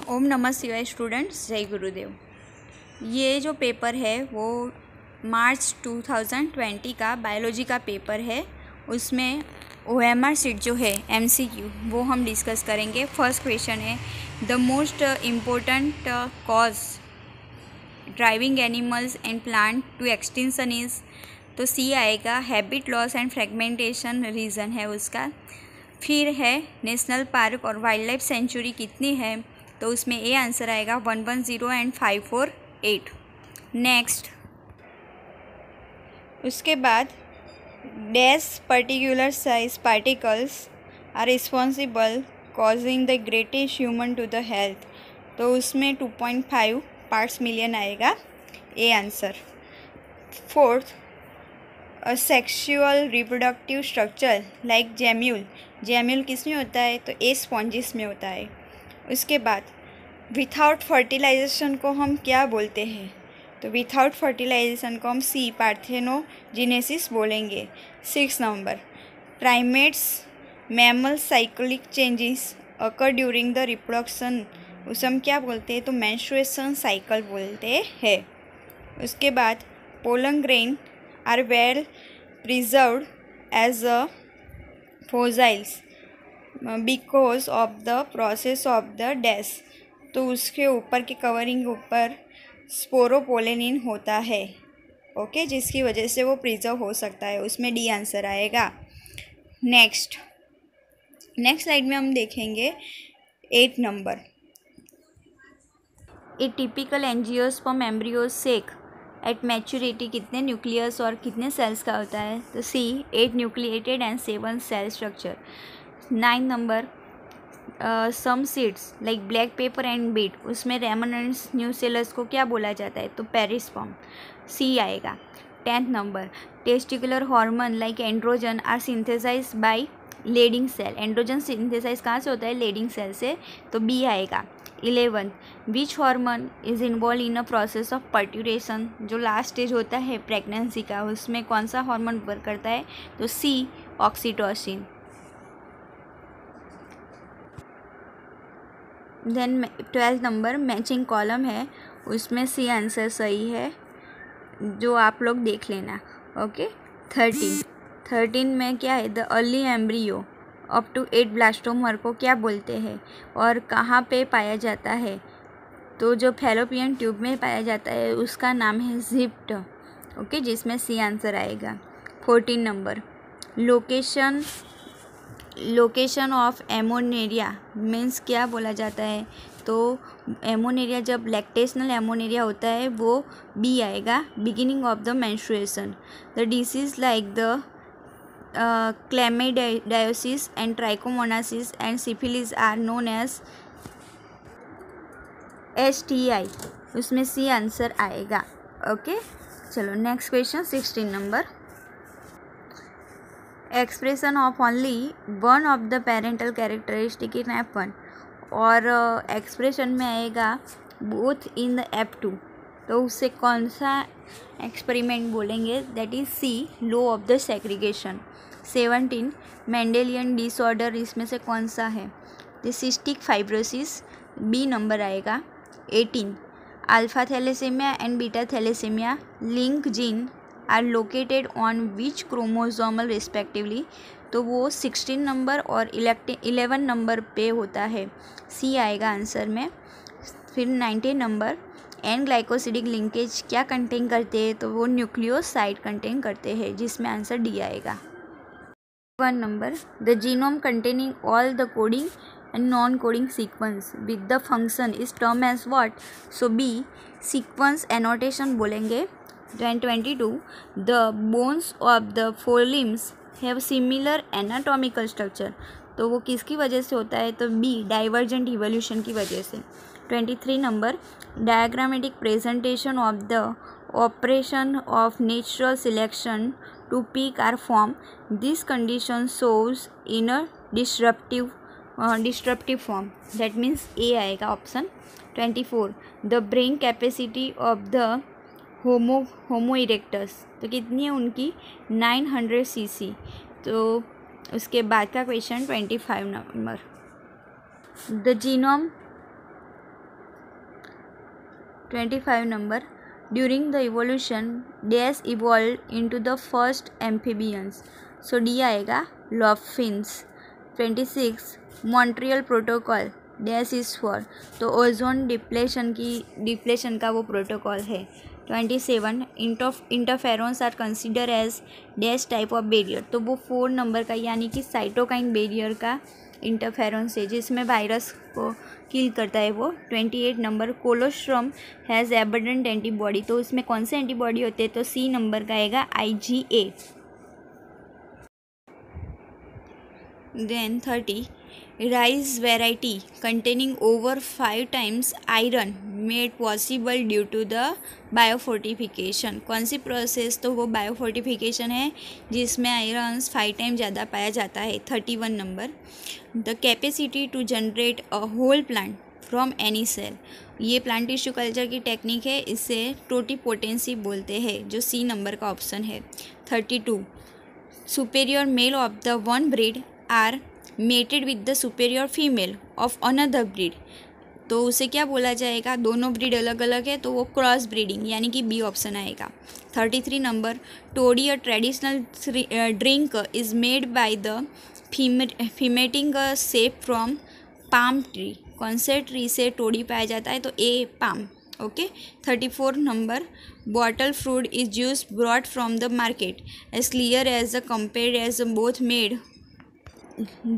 ओम नमः शिवाय स्टूडेंट्स, जय गुरुदेव। ये जो पेपर है वो मार्च 2020 का बायोलॉजी का पेपर है। उसमें OMR सीट जो है MCQ वो हम डिस्कस करेंगे। फर्स्ट क्वेश्चन है, the most important cause driving animals and plant to extinction is, तो सी आएगा। Habitat loss and fragmentation reason है उसका। फिर है नेशनल पार्क और वाइल्ड लाइफ सेंचुरी कितनी है, तो उसमें ए आंसर आएगा 110 एंड 548। नेक्स्ट, उसके बाद dash particular size particles are responsible causing the greatest human to the health, तो उसमें 2.5 पार्ट्स मिलियन आएगा, A answer. Fourth, asexual reproductive structure like gemmule किस में होता है, तो ए स्पॉन्जिस में होता है। उसके बाद विथआउट फर्टिलाइजेशन को हम क्या बोलते हैं, तो विथआउट फर्टिलाइजेशन को हम सी पार्थेनोजेनेसिस बोलेंगे। 6 number, primates mammal cyclic changes occur during the reproduction, उसे हम क्या बोलते हैं, तो मेंस्ट्रुएशन साइकिल बोलते हैं। उसके बाद pollen grain are well preserved as a fossils because of the process of the dash, तो उसके ऊपर की कवरिंग ऊपर स्पोरोपोलेनिन होता है, ओके, जिसकी वजह से वो प्रिजर्व हो सकता है। उसमें डी आंसर आएगा। नेक्स्ट स्लाइड में हम देखेंगे 8 number, a typical angiosperm embryo sac at maturity कितने न्यूक्लियस और कितने सेल्स का होता है, तो C 8 nucleated and 7 cell structure. 9 number, some seeds like black pepper and beet, उसमें रेमनेंट्स न्यूसेलस को क्या बोला जाता है, तो पेरिस्पर्म, सी आएगा। 10th number, testicular hormone like androgen are synthesize by Leydig cell, androgen synthesize कहाँ से होता है, लेडिंग सेल से, तो बी आएगा। 11th, which hormone is involve in a process of parturition, जो लास्ट स्टेज होता है प्रेगनेंसी का, उसमें कौन सा हार्मोन वर्क करता है, तो C oxytocin. Then 12th number, matching column है, उसमें सी आंसर सही है, जो आप लोग देख लेना, ओके। 13 में क्या है, the early embryo up to 8 blastomere को क्या बोलते हैं और कहाँ पे पाया जाता है, तो जो फैलोपियन ट्यूब में पाया जाता है उसका नाम है जिप्ट, ओके, जिसमें सी आंसर आएगा। 14 नंबर, लोकेशन ऑफ एमोनेरिया मीन्स क्या बोला जाता है, तो एमोनेरिया जब लैक्टेशनल एमोनेरिया होता है वो बी आएगा, beginning of the menstruation. The disease like the chlamydiosis and trichomoniasis and syphilis are known as STI, उसमें सी आंसर आएगा, ओके। चलो next question 16 number, expression of only one of the parental characteristic in F1, और expression में आएगा both in the F2, तो उससे कौन सा एक्सपेरिमेंट बोलेंगे, that is C law of the segregation. 17 Mendelian disorder, इसमें से कौन सा है, the cystic fibrosis, B number आएगा। 18 alpha thalassemia and beta thalassemia link gene are located on which chromosomal respectively, तो वो 16 नंबर और 11 नंबर पे होता है, सी आएगा आंसर में। फिर 19 नंबर, एन ग्लाइकोसिडिक लिंकेज क्या कंटेन करते हैं, तो वो न्यूक्लियोसाइड कंटेन करते हैं, जिसमें आंसर डी आएगा। 1 number, the genome containing all the coding and non-coding sequence with the function is termed as what, so B sequence annotation बोलेंगे। 22 the bones of the forelimbs have similar anatomical structure, तो वो किसकी वजह से होता है, तो B डाइवर्जेंट इवोल्यूशन की वजह से। 23 number, diagrammatic presentation of the operation of natural selection to peak are form, this condition shows in a disruptive form, that means A आएगा option. 24 the brain capacity of the Homo erectus, तो कितनी है उनकी, 900 cc, तो उसके बाद का question 25 number, the genome 25 number, during the evolution dash evolve into the first amphibians, so D आएगा dolphins. 26 Montreal protocol dash is for, तो ओजोन डिप्लेशन का वो प्रोटोकॉल है। 27 interferons are consider as dash type of barrier, तो वो 4 number का यानी कि साइटोकाइन बैरियर का इंटरफेरोन्स है जिसमें वायरस को किल करता है वो। 28 number, colostrum has abundant antibody, तो उसमें कौन से एंटीबॉडी होते हैं, तो सी नंबर का आएगा IgA। Then 30 rice variety containing over 5 times iron made possible due to the biofortification, कौन सी प्रोसेस, तो वो बायोफोर्टिफिकेशन है जिसमें आयरन 5 टाइम ज़्यादा पाया जाता है। 31 number, the capacity to generate a whole plant from any cell, ये प्लांट टिश्यू कल्चर की टेक्निक है, इसे टोटिपोटेंसी बोलते हैं, जो सी नंबर का ऑप्शन है। 32 superior male of the one breed are mated with the superior female of another breed, तो उसे क्या बोला जाएगा, दोनों ब्रीड अलग अलग है तो वो क्रॉस ब्रीडिंग यानी कि बी ऑप्शन आएगा। 33 number, toddy a traditional drink is made by the fermenting a sap from palm tree, कौन से ट्री से टोडी पाया जाता है, तो A palm. Okay. 34 number, bottle fruit is juice brought from the market as clear as the compared as both made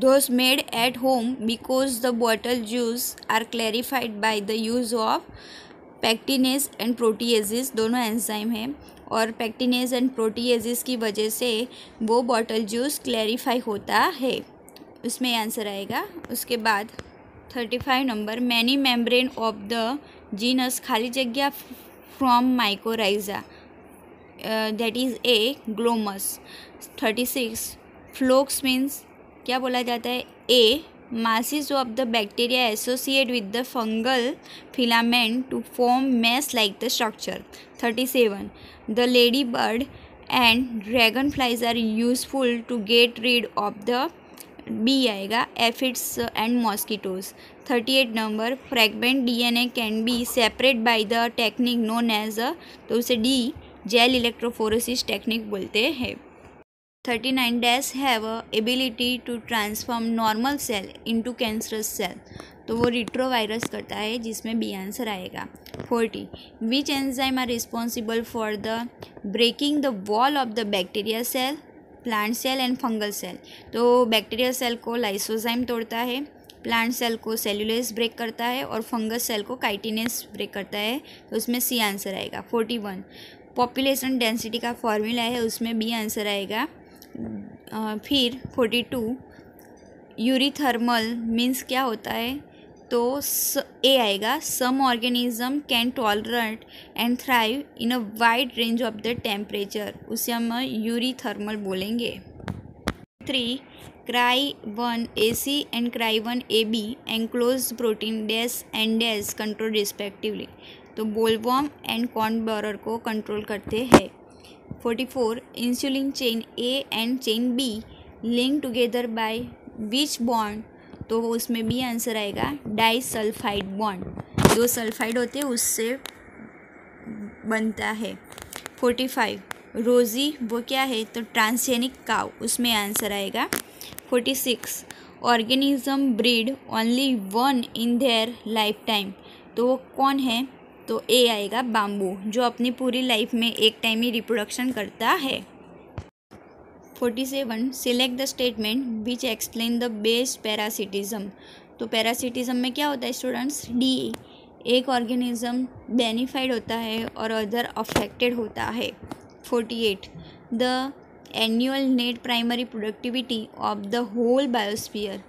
those made at home because the bottle juice are clarified by the use of pectinase and proteases, दोनों enzyme हैं और pectinase and proteases की वजह से वो bottle juice clarify होता है, उसमें आंसर आएगा। उसके बाद 35 number, many membrane of the genus खाली जगह from mycorrhiza, that is a Glomus. 36 flocs means क्या बोला जाता है, ए masses of the bacteria associate with the fungal filament to form mesh like the structure. 37 the ladybird and dragonflies are useful to get rid of the B आएगा aphids and mosquitoes. 38 number, fragment DNA can be separate by the technique known as तो उसे D gel electrophoresis technique बोलते हैं। 39 dash have ability to transform normal cell into cancerous cell, तो वो retrovirus करता है जिसमें बी आंसर आएगा। 40 which enzyme are responsible for the breaking the wall of the bacteria cell, plant cell and fungal cell, तो bacteria cell को lysozyme तोड़ता है, प्लांट सेल को सेल्यूलेज ब्रेक करता है और फंगस सेल को काइटिनेस ब्रेक करता है, तो उसमें सी आंसर आएगा। 41 पॉपुलेशन डेंसिटी का फॉर्मूला है, उसमें बी आंसर आएगा। फिर 42 यूरीथर्मल मीन्स क्या होता है, तो ए आएगा, some organism can tolerate and thrive in a wide range of the temperature, उसे हम यूरीथर्मल बोलेंगे। 3 cry 1 AC and cry 1 AB enclose protein dash and dash control respectively, तो बोलवॉर्म एंड कॉर्न बोरर को control करते हैं। 44 insulin chain A and chain B link together by which bond, तो उसमें B answer आएगा disulphide bond, दो sulphide होते हैं उससे बनता है। 45 रोजी वो क्या है, तो ट्रांसजेनिक काउ, उसमें आंसर आएगा। 46 organism breed only one in their life time, तो वो कौन है, तो ए आएगा बाम्बू, जो अपनी पूरी लाइफ में एक टाइम ही रिप्रोडक्शन करता है। 47 select the statement which explain the best parasitism, तो पैरासिटिज्म में क्या होता है स्टूडेंट्स, डी एक ऑर्गेनिज्म बेनिफाइड होता है और अदर अफेक्टेड होता है। 48 the annual net primary productivity of the whole biosphere,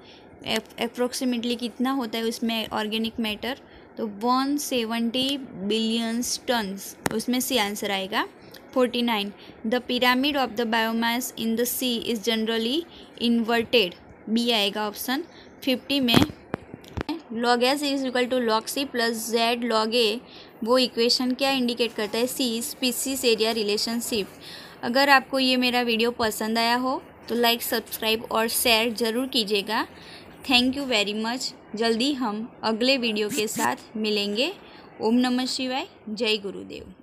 approximately कितना होता है उसमें ऑर्गेनिक मैटर, तो 170 बिलियन टन्स, उसमें सी आंसर आएगा। 49 the pyramid of the biomass in the sea is generally inverted, B आएगा ऑप्शन। 50 में log s इज इक्वल टू log c plus z log a, वो इक्वेशन क्या इंडिकेट करता है, सी स्पीसीज एरिया रिलेशनशिप। अगर आपको ये मेरा वीडियो पसंद आया हो तो लाइक सब्सक्राइब और शेयर ज़रूर कीजिएगा। Thank you very much. जल्दी हम अगले वीडियो के साथ मिलेंगे। ओम नमः शिवाय। जय गुरुदेव।